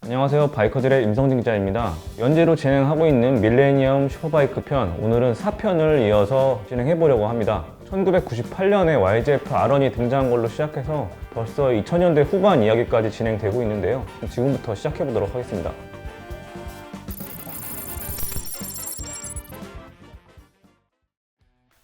안녕하세요, 바이커들의 임성진 기자입니다. 연재로 진행하고 있는 밀레니엄 슈퍼바이크 편, 오늘은 4편을 이어서 진행해보려고 합니다. 1998년에 YZF R1이 등장한 걸로 시작해서 벌써 2000년대 후반 이야기까지 진행되고 있는데요. 지금부터 시작해보도록 하겠습니다.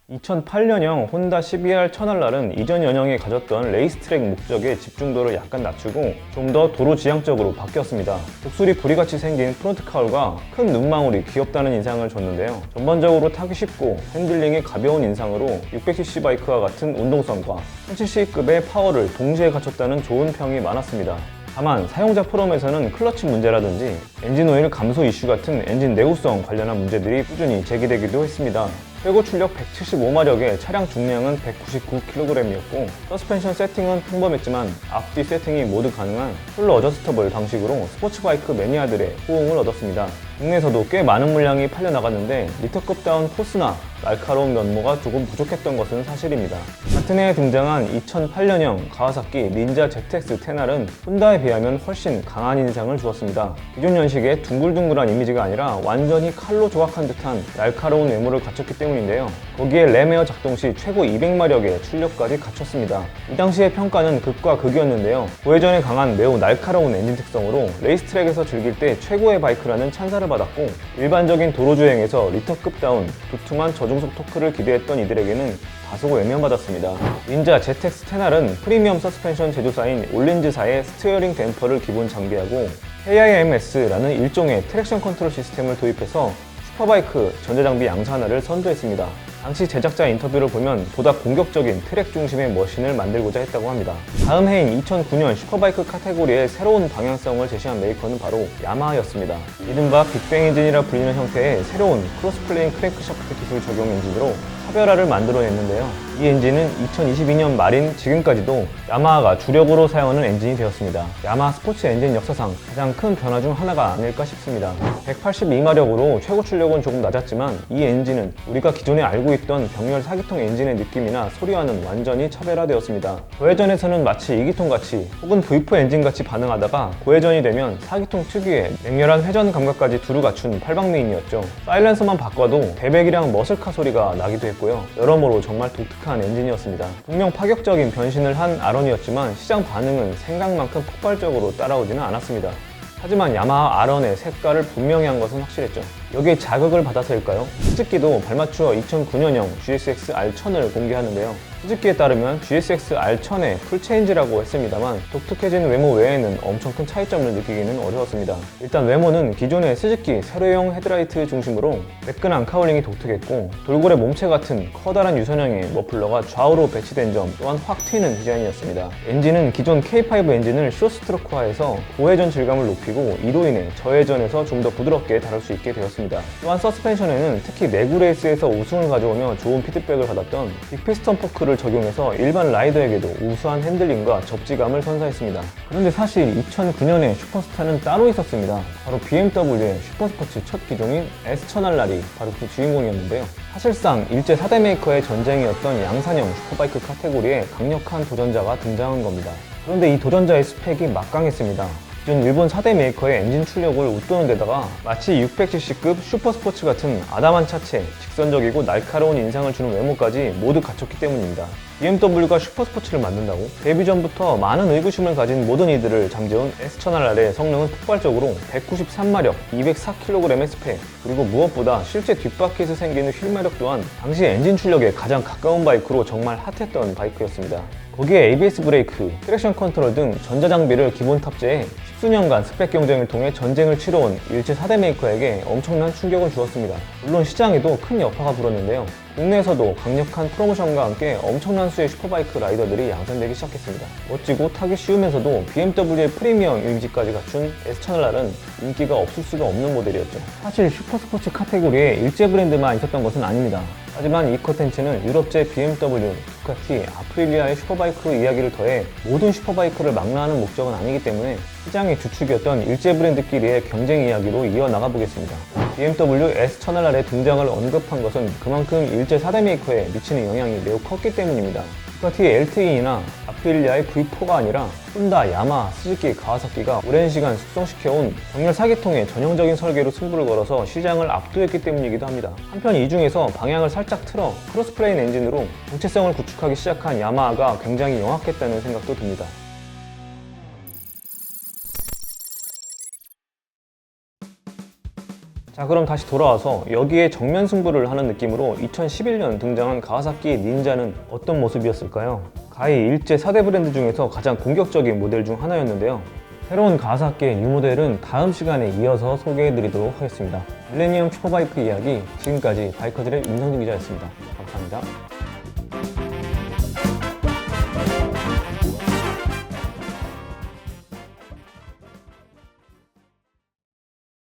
2008년형 혼다 CBR 1000R은 이전 연형이 가졌던 레이스트랙 목적의 집중도를 약간 낮추고 좀 더 도로 지향적으로 바뀌었습니다. 독수리 부리같이 생긴 프론트 카울과 큰 눈망울이 귀엽다는 인상을 줬는데요. 전반적으로 타기 쉽고 핸들링이 가벼운 인상으로 600cc 바이크와 같은 운동성과 1000cc급의 파워를 동시에 갖췄다는 좋은 평이 많았습니다. 다만 사용자 포럼에서는 클러치 문제라든지 엔진 오일 감소 이슈 같은 엔진 내구성 관련한 문제들이 꾸준히 제기되기도 했습니다. 최고 출력 175마력에 차량 중량은 199kg이었고 서스펜션 세팅은 평범했지만 앞뒤 세팅이 모두 가능한 폴로 어저스터블 방식으로 스포츠바이크 매니아들의 호응을 얻었습니다. 국내에서도 꽤 많은 물량이 팔려나갔는데 리터급다운 포스나 날카로운 면모가 조금 부족했던 것은 사실입니다. 같은 해에 등장한 2008년형 가와사키 닌자 ZX-10R은 혼다에 비하면 훨씬 강한 인상을 주었습니다. 기존 연식의 둥글둥글한 이미지가 아니라 완전히 칼로 조각한 듯한 날카로운 외모를 갖췄기 때문인데요. 거기에 램에어 작동 시 최고 200마력의 출력까지 갖췄습니다. 이 당시의 평가는 극과 극이었는데요. 고회전에 강한 매우 날카로운 엔진 특성으로 레이스트랙에서 즐길 때 최고의 바이크라는 찬사를 받았고 일반적인 도로주행에서 리터급다운 두툼한 저중속 토크를 기대했던 이들에게는 다소 외면받았습니다. 닌자 ZX-10R은 프리미엄 서스펜션 제조사인 올린즈사의 스티어링 댐퍼를 기본 장비하고 KIMS라는 일종의 트랙션 컨트롤 시스템을 도입해서 슈퍼바이크 전자장비 양산화를 선도했습니다. 당시 제작자 인터뷰를 보면 보다 공격적인 트랙 중심의 머신을 만들고자 했다고 합니다. 다음 해인 2009년 슈퍼바이크 카테고리의 새로운 방향성을 제시한 메이커는 바로 야마하였습니다. 이른바 빅뱅 엔진이라 불리는 형태의 새로운 크로스플레인 크랭크샤프트 기술 적용 엔진으로 차별화를 만들어냈는데요. 이 엔진은 2022년 말인 지금까지도 야마하가 주력으로 사용하는 엔진이 되었습니다. 야마하 스포츠 엔진 역사상 가장 큰 변화 중 하나가 아닐까 싶습니다. 182마력으로 최고 출력은 조금 낮았지만 이 엔진은 우리가 기존에 알고 있던 병렬 4기통 엔진의 느낌이나 소리와는 완전히 차별화되었습니다. 고회전에서는 마치 2기통같이 혹은 V4 엔진같이 반응하다가 고회전이 되면 4기통 특유의 맹렬한 회전 감각까지 두루 갖춘 팔방미인이었죠. 사일렌서만 바꿔도 대백이랑 머슬카 소리가 나기도 했고요. 여러모로 정말 독특한 엔진이었습니다. 분명 파격적인 변신을 한 R1이었지만 시장 반응은 생각만큼 폭발적으로 따라오지는 않았습니다. 하지만 야마하 R1의 색깔을 분명히 한 것은 확실했죠. 여기에 자극을 받아서일까요? 스즈키도 발맞추어 2009년형 GSX R1000을 공개하는데요. 스즈키에 따르면 GSX R1000의 풀체인지라고 했습니다만 독특해진 외모 외에는 엄청 큰 차이점을 느끼기는 어려웠습니다. 일단 외모는 기존의 스즈키 세로형 헤드라이트 중심으로 매끈한 카울링이 독특했고 돌고래 몸체 같은 커다란 유선형의 머플러가 좌우로 배치된 점 또한 확 튀는 디자인이었습니다. 엔진은 기존 K5 엔진을 쇼스트로크화해서 고회전 질감을 높이고 이로 인해 저회전에서 좀 더 부드럽게 다룰 수 있게 되었습니다. 또한 서스펜션에는 특히 내구 레이스에서 우승을 가져오며 좋은 피드백을 받았던 빅피스턴 포크를 적용해서 일반 라이더에게도 우수한 핸들링과 접지감을 선사했습니다. 그런데 사실 2009년에 슈퍼스타는 따로 있었습니다. 바로 BMW의 슈퍼스포츠 첫 기종인 S1000R이 바로 그 주인공이었는데요. 사실상 일제 4대 메이커의 전쟁이었던 양산형 슈퍼바이크 카테고리에 강력한 도전자가 등장한 겁니다. 그런데 이 도전자의 스펙이 막강했습니다. 기존 일본 4대 메이커의 엔진 출력을 웃도는 데다가 마치 600cc급 슈퍼스포츠 같은 아담한 차체, 직선적이고 날카로운 인상을 주는 외모까지 모두 갖췄기 때문입니다. BMW가 슈퍼스포츠를 만든다고? 데뷔 전부터 많은 의구심을 가진 모든 이들을 잠재운 S1000R의 성능은 폭발적으로 193마력, 204kg의 스펙, 그리고 무엇보다 실제 뒷바퀴에서 생기는 휠마력 또한 당시 엔진 출력에 가장 가까운 바이크로 정말 핫했던 바이크였습니다. 거기에 ABS 브레이크, 트랙션 컨트롤 등 전자장비를 기본 탑재해 10수년간 스펙 경쟁을 통해 전쟁을 치러온 일제 4대 메이커에게 엄청난 충격을 주었습니다. 물론 시장에도 큰 여파가 불었는데요. 국내에서도 강력한 프로모션과 함께 엄청난 수의 슈퍼바이크 라이더들이 양산되기 시작했습니다. 멋지고 타기 쉬우면서도 BMW의 프리미엄 이미지까지 갖춘 S1000R은 인기가 없을 수가 없는 모델이었죠. 사실 슈퍼스포츠 카테고리에 일제 브랜드만 있었던 것은 아닙니다. 하지만 이 컨텐츠는 유럽제 BMW, 두카티, 아프릴리아의 슈퍼바이크 이야기를 더해 모든 슈퍼바이크를 망라하는 목적은 아니기 때문에 시장의 주축이었던 일제 브랜드끼리의 경쟁 이야기로 이어나가 보겠습니다. BMW S1000R의 등장을 언급한 것은 그만큼 일제 4대 메이커에 미치는 영향이 매우 컸기 때문입니다. 두카티의 엘트인이나 아프릴리아의 V4가 아니라 혼다, 야마, 스즈키, 가와사키가 오랜 시간 숙성시켜온 정렬 4계통의 전형적인 설계로 승부를 걸어서 시장을 압도했기 때문이기도 합니다. 한편 이 중에서 방향을 살짝 틀어 크로스플레인 엔진으로 정체성을 구축하기 시작한 야마하가 굉장히 영악했다는 생각도 듭니다. 자, 그럼 다시 돌아와서 여기에 정면 승부를 하는 느낌으로 2011년 등장한 가와사키 닌자는 어떤 모습이었을까요? 가히 일제 4대 브랜드 중에서 가장 공격적인 모델 중 하나였는데요. 새로운 가와사키의 뉴 모델은 다음 시간에 이어서 소개해드리도록 하겠습니다. 밀레니엄 슈퍼바이크 이야기, 지금까지 바이커들의 윤성진 기자였습니다. 감사합니다.